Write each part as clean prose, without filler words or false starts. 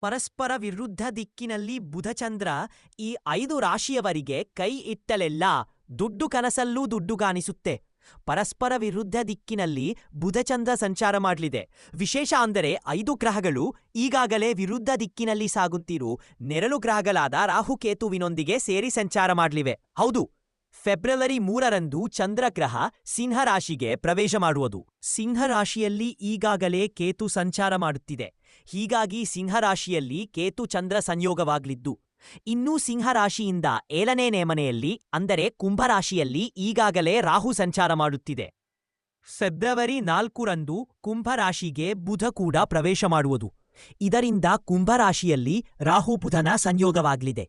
ಪರಸ್ಪರ ವಿರುದ್ಧ ದಿಕ್ಕಿನಲ್ಲಿ ಬುಧಚಂದ್ರ ಈ 5 ರಾಶಿಯವರಿಗೆ ಕೈ ಇಟ್ಟಲೆಲ್ಲ ದುಡ್ಡು ಕನಸಲ್ಲೂ ದುಡ್ಡು ಕಾಣಿಸುತ್ತೆ. ಪರಸ್ಪರ ವಿರುದ್ಧ ದಿಕ್ಕಿನಲ್ಲಿ ಬುಧಚಂದ್ರ ಸಂಚಾರ ಮಾಡಲಿದೆ. ವಿಶೇಷ ಅಂದರೆ 5 ಗ್ರಹಗಳು ಈಗಾಗಲೇ ವಿರುದ್ಧ ದಿಕ್ಕಿನಲ್ಲಿ ಸಾಗುತ್ತಿರು ನೆರಳು ಗ್ರಹಗಳಾದ ರಾಹುಕೇತುವಿನೊಂದಿಗೆ ಸೇರಿ ಸಂಚಾರ ಮಾಡಲಿವೆ. ಹೌದು, ಫೆಬ್ರವರಿ 3ರಂದು ಚಂದ್ರಗ್ರಹ ಸಿಂಹರಾಶಿಗೆ ಪ್ರವೇಶ ಮಾಡುವುದು. ಸಿಂಹರಾಶಿಯಲ್ಲಿ ಈಗಾಗಲೇ ಕೇತು ಸಂಚಾರ ಮಾಡುತ್ತಿದೆ. ಹೀಗಾಗಿ ಸಿಂಹರಾಶಿಯಲ್ಲಿ ಕೇತು ಚಂದ್ರ ಸಂಯೋಗವಾಗಲಿದ್ದು, ಇನ್ನೂ ಸಿಂಹರಾಶಿಯಿಂದ 7ನೇ ಮನೆಯಲ್ಲಿ ಅಂದರೆ ಕುಂಭರಾಶಿಯಲ್ಲಿ ಈಗಾಗಲೇ ರಾಹು ಸಂಚಾರ ಮಾಡುತ್ತಿದೆ. ಫೆಬ್ರವರಿ 4ರಂದು ಕುಂಭರಾಶಿಗೆ ಬುಧ ಕೂಡ ಪ್ರವೇಶ ಮಾಡುವುದು. ಇದರಿಂದ ಕುಂಭರಾಶಿಯಲ್ಲಿ ರಾಹು ಬುಧನ ಸಂಯೋಗವಾಗಲಿದೆ.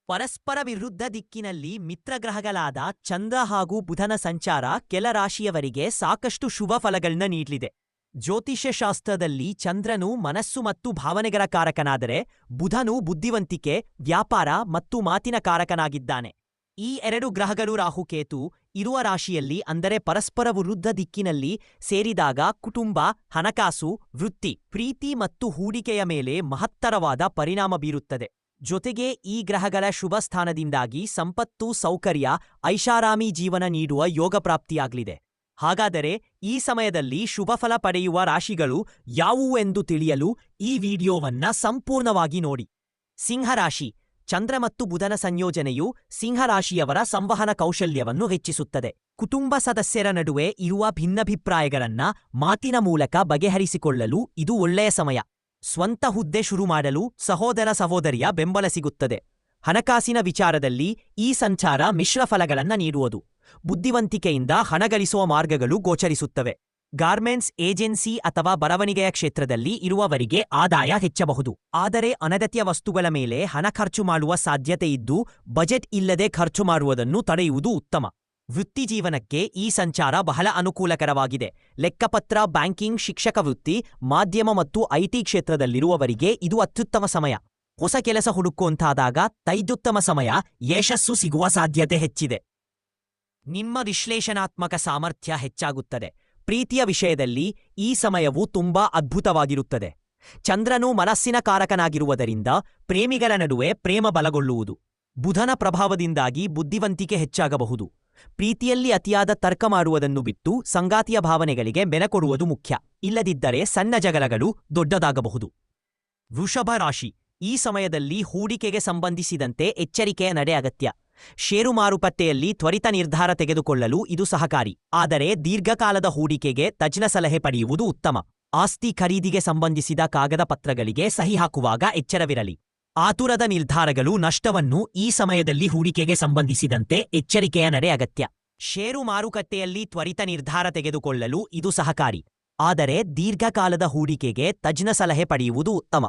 ಪರಸ್ಪರ ವಿರುದ್ಧ ದಿಕ್ಕಿನಲ್ಲಿ ಮಿತ್ರಗ್ರಹಗಳಾದ ಚಂದ್ರ ಹಾಗೂ ಬುಧನ ಸಂಚಾರ ಕೆಲ ರಾಶಿಯವರಿಗೆ ಸಾಕಷ್ಟು ಶುಭ ಫಲಗಳನ್ನ ನೀಡಲಿದೆ. ಜ್ಯೋತಿಷ್ಯ ಶಾಸ್ತ್ರದಲ್ಲಿ ಚಂದ್ರನು ಮನಸ್ಸು ಮತ್ತು ಭಾವನೆಗಳ ಕಾರಕನಾದರೆ, ಬುಧನು ಬುದ್ಧಿವಂತಿಕೆ, ವ್ಯಾಪಾರ ಮತ್ತು ಮಾತಿನ ಕಾರಕನಾಗಿದ್ದಾನೆ. ಈ 2 ಗ್ರಹಗಳು ರಾಹುಕೇತು ಇರುವ ರಾಶಿಯಲ್ಲಿ ಅಂದರೆ ಪರಸ್ಪರ ವಿರುದ್ಧ ದಿಕ್ಕಿನಲ್ಲಿ ಸೇರಿದಾಗ ಕುಟುಂಬ, ಹಣಕಾಸು, ವೃತ್ತಿ, ಪ್ರೀತಿ ಮತ್ತು ಹೂಡಿಕೆಯ ಮೇಲೆ ಮಹತ್ತರವಾದ ಪರಿಣಾಮ ಬೀರುತ್ತದೆ. ಜೊತೆಗೆ ಈ ಗ್ರಹಗಳ ಶುಭ ಸ್ಥಾನದಿಂದಾಗಿ ಸಂಪತ್ತು, ಸೌಕರ್ಯ, ಐಷಾರಾಮಿ ಜೀವನ ನೀಡುವ ಯೋಗ ಪ್ರಾಪ್ತಿಯಾಗಲಿದೆ. ಹಾಗಾದರೆ ಈ ಸಮಯದಲ್ಲಿ ಶುಭಫಲ ಪಡೆಯುವ ರಾಶಿಗಳು ಯಾವುವು ಎಂದು ತಿಳಿಯಲು ಈ ವಿಡಿಯೋವನ್ನ ಸಂಪೂರ್ಣವಾಗಿ ನೋಡಿ. ಸಿಂಹರಾಶಿ. ಚಂದ್ರ ಮತ್ತು ಬುಧನ ಸಂಯೋಜನೆಯು ಸಿಂಹರಾಶಿಯವರ ಸಂವಹನ ಕೌಶಲ್ಯವನ್ನು ಹೆಚ್ಚಿಸುತ್ತದೆ. ಕುಟುಂಬ ಸದಸ್ಯರ ನಡುವೆ ಇರುವ ಭಿನ್ನಾಭಿಪ್ರಾಯಗಳನ್ನ ಮಾತಿನ ಮೂಲಕ ಬಗೆಹರಿಸಿಕೊಳ್ಳಲು ಇದು ಒಳ್ಳೆಯ ಸಮಯ. ಸ್ವಂತ ಹುದ್ದೆ ಶುರು ಮಾಡಲು ಸಹೋದರ ಸಹೋದರಿಯ ಬೆಂಬಲ ಸಿಗುತ್ತದೆ. ಹಣಕಾಸಿನ ವಿಚಾರದಲ್ಲಿ ಈ ಸಂಚಾರ ಮಿಶ್ರ ಫಲಗಳನ್ನು ನೀಡುವುದು. ಬುದ್ಧಿವಂತಿಕೆಯಿಂದ ಹಣ ಗಳಿಸುವ ಮಾರ್ಗಗಳು ಗೋಚರಿಸುತ್ತವೆ. ಗಾರ್ಮೆಂಟ್ಸ್, ಏಜೆನ್ಸಿ ಅಥವಾ ಬರವಣಿಗೆಯ ಕ್ಷೇತ್ರದಲ್ಲಿ ಇರುವವರಿಗೆ ಆದಾಯ ಹೆಚ್ಚಬಹುದು. ಆದರೆ ಅನಗತ್ಯ ವಸ್ತುಗಳ ಮೇಲೆ ಹಣ ಖರ್ಚು ಮಾಡುವ ಸಾಧ್ಯತೆ ಇದ್ದು, ಬಜೆಟ್ ಇಲ್ಲದೆ ಖರ್ಚು ಮಾಡುವುದನ್ನು ತಡೆಯುವುದು ಉತ್ತಮ. ವೃತ್ತಿಜೀವನಕ್ಕೆ ಈ ಸಂಚಾರ ಬಹಳ ಅನುಕೂಲಕರವಾಗಿದೆ. ಲೆಕ್ಕಪತ್ರ, ಬ್ಯಾಂಕಿಂಗ್, ಶಿಕ್ಷಕ ವೃತ್ತಿ, ಮಾಧ್ಯಮ ಮತ್ತು ಐಟಿ ಕ್ಷೇತ್ರದಲ್ಲಿರುವವರಿಗೆ ಇದು ಅತ್ಯುತ್ತಮ ಸಮಯ. ಹೊಸ ಕೆಲಸ ಹುಡುಕುವಂತಾದಾಗ ತೈದುತ್ತಮ ಸಮಯ. ಯಶಸ್ಸು ಸಿಗುವ ಸಾಧ್ಯತೆ ಹೆಚ್ಚಿದೆ. ನಿಮ್ಮ ವಿಶ್ಲೇಷಣಾತ್ಮಕ ಸಾಮರ್ಥ್ಯ ಹೆಚ್ಚಾಗುತ್ತದೆ. ಪ್ರೀತಿಯ ವಿಷಯದಲ್ಲಿ ಈ ಸಮಯವು ತುಂಬಾ ಅದ್ಭುತವಾಗಿರುತ್ತದೆ. ಚಂದ್ರನು ಮನಸ್ಸಿನ ಕಾರಕನಾಗಿರುವುದರಿಂದ ಪ್ರೇಮಿಗಳ ನಡುವೆ ಪ್ರೇಮ ಬಲಗೊಳ್ಳುವುದು. ಬುಧನ ಪ್ರಭಾವದಿಂದಾಗಿ ಬುದ್ಧಿವಂತಿಕೆ ಹೆಚ್ಚಾಗಬಹುದು. ಪ್ರೀತಿಯಲ್ಲಿ ಅತಿಯಾದ ತರ್ಕ ಮಾಡುವುದನ್ನು ಬಿಟ್ಟು ಸಂಗಾತಿಯ ಭಾವನೆಗಳಿಗೆ ಬೆಲೆ ಕೊಡುವುದು ಮುಖ್ಯ. ಇಲ್ಲದಿದ್ದರೆ ಸಣ್ಣ ಜಗಳಗಳು ದೊಡ್ಡದಾಗಬಹುದು. ವೃಷಭ ರಾಶಿ. ಈ ಸಮಯದಲ್ಲಿ ಹೂಡಿಕೆಗೆ ಸಂಬಂಧಿಸಿದಂತೆ ಎಚ್ಚರಿಕೆಯ ನಡೆ ಅಗತ್ಯ. ಷೇರು ಮಾರುಕಟ್ಟೆಯಲ್ಲಿ ತ್ವರಿತ ನಿರ್ಧಾರ ತೆಗೆದುಕೊಳ್ಳಲು ಇದು ಸಹಕಾರಿ. ಆದರೆ ದೀರ್ಘಕಾಲದ ಹೂಡಿಕೆಗೆ ತಜ್ಞ ಸಲಹೆ ಪಡೆಯುವುದು ಉತ್ತಮ. ಆಸ್ತಿ ಖರೀದಿಗೆ ಸಂಬಂಧಿಸಿದ ಕಾಗದ ಪತ್ರಗಳಿಗೆ ಸಹಿ ಹಾಕುವಾಗ ಎಚ್ಚರವಿರಲಿ. ಆತುರದ ನಿರ್ಧಾರಗಳು ನಷ್ಟವನ್ನು. ಈ ಸಮಯದಲ್ಲಿ ಹೂಡಿಕೆಗೆ ಸಂಬಂಧಿಸಿದಂತೆ ಎಚ್ಚರಿಕೆಯ ನಡೆ ಅಗತ್ಯ. ಷೇರು ಮಾರುಕಟ್ಟೆಯಲ್ಲಿ ತ್ವರಿತ ನಿರ್ಧಾರ ತೆಗೆದುಕೊಳ್ಳಲು ಇದು ಸಹಕಾರಿ. ಆದರೆ ದೀರ್ಘಕಾಲದ ಹೂಡಿಕೆಗೆ ತಜ್ಞ ಸಲಹೆ ಪಡೆಯುವುದು ಉತ್ತಮ.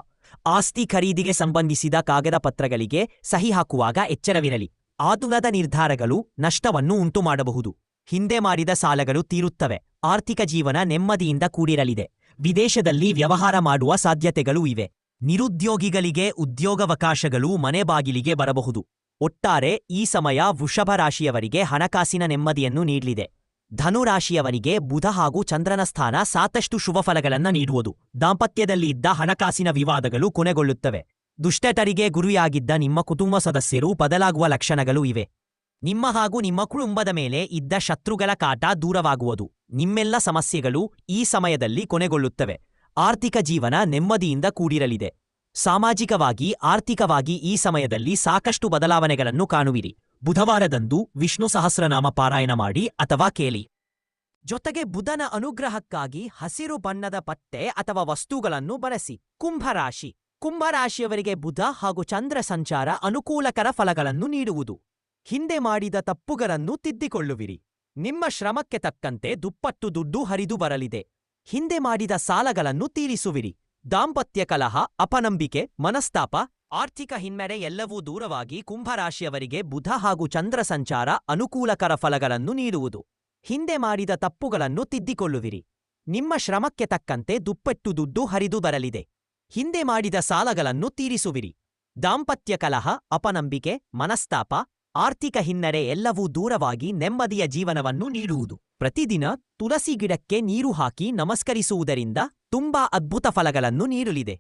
ಆಸ್ತಿ ಖರೀದಿಗೆ ಸಂಬಂಧಿಸಿದ ಕಾಗದ ಪತ್ರಗಳಿಗೆ ಸಹಿ ಹಾಕುವಾಗ ಎಚ್ಚರವಿರಲಿ. ಆತುರದ ನಿರ್ಧಾರಗಳು ನಷ್ಟವನ್ನು ಉಂಟುಮಾಡಬಹುದು. ಹಿಂದೆ ಮಾಡಿದ ಸಾಲಗಳು ತೀರುತ್ತವೆ. ಆರ್ಥಿಕ ಜೀವನ ನೆಮ್ಮದಿಯಿಂದ ಕೂಡಿರಲಿದೆ. ವಿದೇಶದಲ್ಲಿ ವ್ಯವಹಾರ ಮಾಡುವ ಸಾಧ್ಯತೆಗಳೂ ಇವೆ. ನಿರುದ್ಯೋಗಿಗಳಿಗೆ ಉದ್ಯೋಗಾವಕಾಶಗಳು ಮನೆ ಬಾಗಿಲಿಗೆ ಬರಬಹುದು. ಒಟ್ಟಾರೆ ಈ ಸಮಯ ವೃಷಭ ರಾಶಿಯವರಿಗೆ ಹಣಕಾಸಿನ ನೆಮ್ಮದಿಯನ್ನು ನೀಡಲಿದೆ. ಧನುರಾಶಿಯವರಿಗೆ ಬುಧ ಹಾಗೂ ಚಂದ್ರನ ಸ್ಥಾನ ಸಾಕಷ್ಟು ಶುಭಫಲಗಳನ್ನು ನೀಡುವುದು. ದಾಂಪತ್ಯದಲ್ಲಿ ಇದ್ದ ಹಣಕಾಸಿನ ವಿವಾದಗಳು ಕೊನೆಗೊಳ್ಳುತ್ತವೆ. ದುಷ್ಟಟರಿಗೆ ಗುರಿಯಾಗಿದ್ದ ನಿಮ್ಮ ಕುಟುಂಬ ಸದಸ್ಯರು ಬದಲಾಗುವ ಲಕ್ಷಣಗಳು ಇವೆ. ನಿಮ್ಮ ಹಾಗೂ ನಿಮ್ಮ ಕುಟುಂಬದ ಮೇಲೆ ಇದ್ದ ಶತ್ರುಗಳ ಕಾಟ ದೂರವಾಗುವುದು. ನಿಮ್ಮೆಲ್ಲ ಸಮಸ್ಯೆಗಳು ಈ ಸಮಯದಲ್ಲಿ ಕೊನೆಗೊಳ್ಳುತ್ತವೆ. ಆರ್ಥಿಕ ಜೀವನ ನೆಮ್ಮದಿಯಿಂದ ಕೂಡಿರಲಿದೆ. ಸಾಮಾಜಿಕವಾಗಿ, ಆರ್ಥಿಕವಾಗಿ ಈ ಸಮಯದಲ್ಲಿ ಸಾಕಷ್ಟು ಬದಲಾವಣೆಗಳನ್ನು ಕಾಣುವಿರಿ. ಬುಧವಾರದಂದು ವಿಷ್ಣು ಸಹಸ್ರನಾಮ ಪಾರಾಯಣ ಮಾಡಿ ಅಥವಾ ಕೇಳಿ. ಜೊತೆಗೆ ಬುಧನ ಅನುಗ್ರಹಕ್ಕಾಗಿ ಹಸಿರು ಬಣ್ಣದ ಬಟ್ಟೆ ಅಥವಾ ವಸ್ತುಗಳನ್ನು ಬಳಸಿ. ಕುಂಭರಾಶಿ. ಕುಂಭರಾಶಿಯವರಿಗೆ ಬುಧ ಹಾಗೂ ಚಂದ್ರ ಸಂಚಾರ ಅನುಕೂಲಕರ ಫಲಗಳನ್ನು ನೀಡುವುದು. ಹಿಂದೆ ಮಾಡಿದ ತಪ್ಪುಗಳನ್ನು ತಿದ್ದಿಕೊಳ್ಳುವಿರಿ. ನಿಮ್ಮ ಶ್ರಮಕ್ಕೆ ತಕ್ಕಂತೆ ದುಪ್ಪಟ್ಟು ದುಡ್ಡು ಹರಿದು ಬರಲಿದೆ. ಹಿಂದೆ ಮಾಡಿದ ಸಾಲಗಳನ್ನು ತೀರಿಸುವಿರಿ. ದಾಂಪತ್ಯ ಕಲಹ, ಅಪನಂಬಿಕೆ, ಮನಸ್ತಾಪ, ಆರ್ಥಿಕ ಹಿನ್ನಡೆ ಎಲ್ಲವೂ ದೂರವಾಗಿ ಕುಂಭರಾಶಿಯವರಿಗೆ ಬುಧ ಹಾಗೂ ಚಂದ್ರ ಸಂಚಾರ ಅನುಕೂಲಕರ ಫಲಗಳನ್ನು ನೀಡುವುದು. ಹಿಂದೆ ಮಾಡಿದ ತಪ್ಪುಗಳನ್ನು ತಿದ್ದಿಕೊಳ್ಳುವಿರಿ. ನಿಮ್ಮ ಶ್ರಮಕ್ಕೆ ತಕ್ಕಂತೆ ದುಪ್ಪಟ್ಟು ದುಡ್ಡು ಹರಿದು ಬರಲಿದೆ. ಹಿಂದೆ ಮಾಡಿದ ಸಾಲಗಳನ್ನು ತೀರಿಸುವಿರಿ. ದಾಂಪತ್ಯ ಕಲಹ, ಅಪನಂಬಿಕೆ, ಮನಸ್ತಾಪ, ಆರ್ಥಿಕ ಹಿನ್ನಡೆ ಎಲ್ಲವೂ ದೂರವಾಗಿ ನೆಮ್ಮದಿಯ ಜೀವನವನ್ನು ನೀಡುವುದು. ಪ್ರತಿದಿನ ತುಳಸಿ ಗಿಡಕ್ಕೆ ನೀರು ಹಾಕಿ ನಮಸ್ಕರಿಸುವುದರಿಂದ ತುಂಬಾ ಅದ್ಭುತ ಫಲಗಳನ್ನು ನೀಡಲಿದೆ.